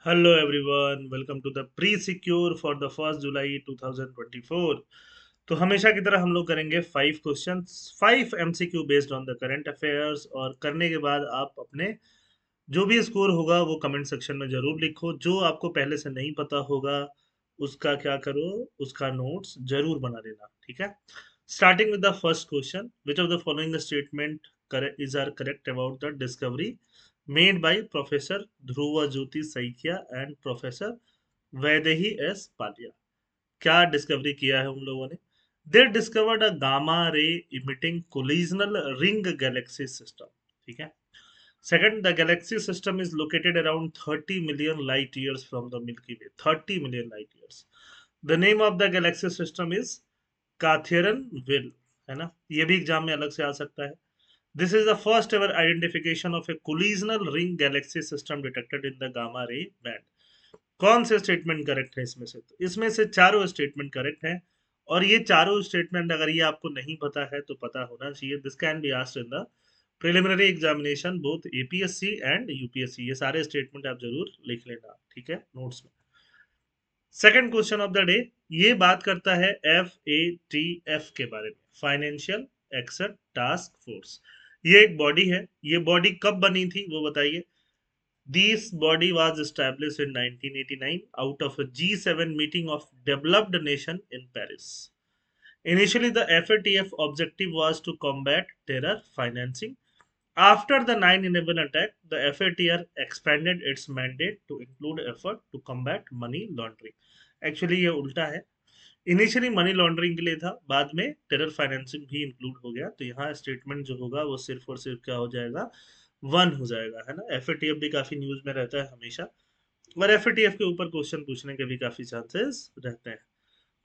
Hello everyone, welcome to the pre-secure for the 1st जुलाई 2024। तो हमेशा की तरह हम लोग करेंगे 5 questions, 5 MCQ based on the current affairs. और करने के बाद आप अपने जो भी स्कोर होगा वो कमेंट सेक्शन में जरूर लिखो। जो आपको पहले से नहीं पता होगा उसका क्या करो, उसका नोट्स जरूर बना लेना, ठीक है। Starting with the first question, which of the following statement is are correct about the discovery made by Professor Dhruva Jyoti Saikia and Professor Vaidehi S. Palia। क्या डिस्कवरी किया है उन लोगों ने? They discovered a gamma ray emitting collisional ring galaxy system, ठीक है। Second, the galaxy system is located around 30 million light years from the milky way, 30 million light years. The name of the galaxy system is cartwheel, है ना, ये भी exam में अलग से आ सकता है। This is the first ever identification of a collisional ring galaxy system detected in the gamma ray band। कौन से स्टेटमेंट करेक्ट है इसमें से? तो इसमें से चारों स्टेटमेंट करेक्ट हैं। और ये चारों स्टेटमेंट अगर ये आपको नहीं पता है तो पता होना चाहिए। This can be asked in the preliminary examination both APSC and UPSC. ये सारे स्टेटमेंट आप जरूर लिख लेना, ठीक है, नोट्स में। Second question of the day, ये बात करता है FATF के बारे में, फाइनेंशियल एक्शन टास्क फोर्स। ये एक बॉडी है। ये बॉडी कब बनी थी वो बताइए। This body was established in 1989 out of a G7 meeting of developed nation in Paris। Initially the FATF objective was to combat terror financing। After the 9/11 attack, the FATF expanded its mandate to include effort to combat money laundering। Actually ये उल्टा है। Initially money laundering के लिए था, बाद में terror financing भी include हो गया। तो यहाँ स्टेटमेंट जो होगा वो सिर्फ और सिर्फ क्या हो जाएगा, वन हो जाएगा, है ना। एफएटीएफ भी काफी न्यूज में रहता है हमेशा, और एफएटीएफ के ऊपर क्वेश्चन पूछने के भी काफी चांसेस रहते हैं।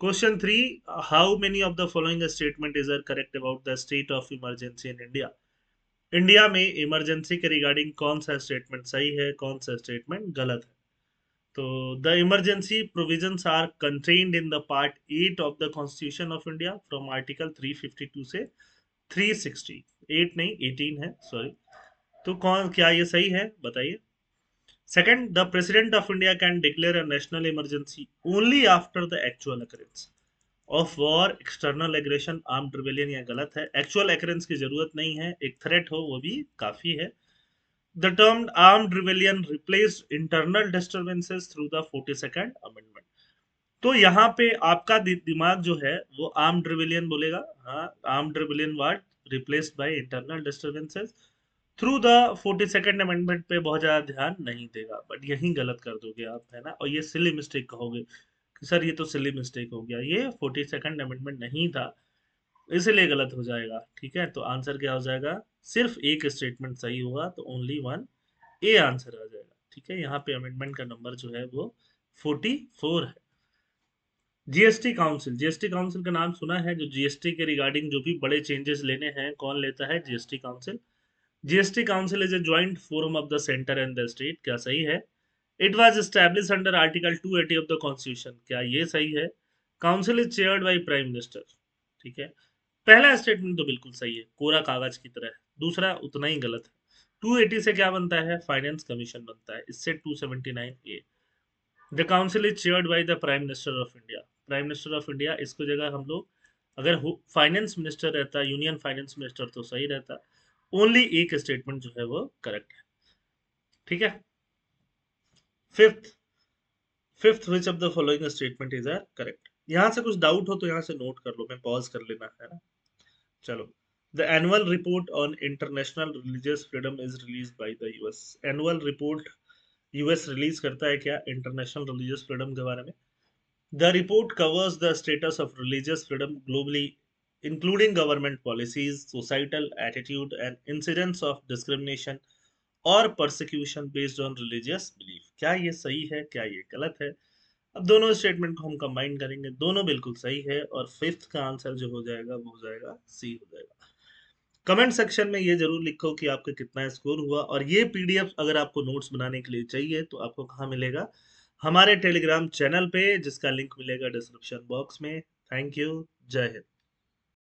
Question 3, how many of the following statement is are correct about the state of emergency in India. India में इमरजेंसी के रिगार्डिंग कौन सा स्टेटमेंट सही है, कौन सा स्टेटमेंट गलत है? तो the emergency provisions are contained in the part 8 of the constitution of India from article 352 से 360। 8 नहीं 18 है, सॉरी। तो कौन, क्या ये सही है बताइए। Second, the president of India can declare a national emergency only after the actual occurrence of war, external aggression, armed rebellion. या गलत है, एक्चुअल अकरेंस की जरूरत नहीं है, एक थ्रेट हो वो भी काफी है। The term armed rebellion replaced internal disturbances through the 42nd amendment। तो यहाँ पे आपका दिमाग जो है वो आर्म्ड रिबेलियन बोलेगा। हाँ, armed rebellion word replaced by internal disturbances through the 42nd amendment पे बहुत ज्यादा ध्यान नहीं देगा, बट यही गलत कर दोगे आप, है ना। और ये सिली मिस्टेक कहोगे कि सर ये तो सिली मिस्टेक हो गया, ये 42nd अमेंडमेंट नहीं था, इसीलिए गलत हो जाएगा, ठीक है। तो आंसर क्या हो जाएगा, सिर्फ एक स्टेटमेंट सही होगा, तो ओनली वन ए आंसर आ जाएगा, ठीक है। यहाँ पे अमेंडमेंट का नंबर जो है वो 44 है। जीएसटी काउंसिल, जीएसटी काउंसिल का नाम सुना है? जो जीएसटी के रिगार्डिंग जो भी बड़े चेंजेस लेने हैं, कौन लेता है? GST council. GST council is a joint forum of the centre and the state. क्या सही है? It was establish under article 280 of the constitution. क्या ये सही है? Council is chaired by prime minister, ठीक है। पहला स्टेटमेंट तो बिल्कुल सही है, कोरा कागज की तरह है। दूसरा उतना ही गलत है। 280 से क्या बनता है? फाइनेंस कमीशन बनता है। इससे 279A। The council is chaired by the prime minister of India. Prime minister of India, इसको जगह हम लोग अगर फाइनेंस मिनिस्टर रहता, यूनियन फाइनेंस मिनिस्टर, तो सही रहता। ओनली एक स्टेटमेंट जो है वो करेक्ट है, ठीक है। Fifth, fifth which of the following statement is are correct. यहां से कुछ डाउट हो तो यहां से नोट कर लो, मैं पॉज कर लेना, है ना। चलो, the annual report on international religious freedom is release by the US. Annual report US release करता है क्या इंटरनेशनल रिलीजियस फ्रीडम के बारे में? The report covers the status of religious freedom globally, including government policies, societal attitude and incidents of discrimination और persecution based on religious belief. क्या ये सही है, क्या ये गलत है? अब दोनों स्टेटमेंट को हम कंबाइन करेंगे, दोनों बिल्कुल सही है, और फिफ्थ का आंसर जो हो जाएगा वो हो जाएगा सी हो जाएगा। कमेंट सेक्शन में ये जरूर लिखो कि आपका कितना स्कोर हुआ। और ये पीडीएफ अगर आपको नोट्स बनाने के लिए चाहिए तो आपको कहाँ मिलेगा? हमारे टेलीग्राम चैनल पे, जिसका लिंक मिलेगा डिस्क्रिप्शन बॉक्स में। थैंक यू, जय हिंद।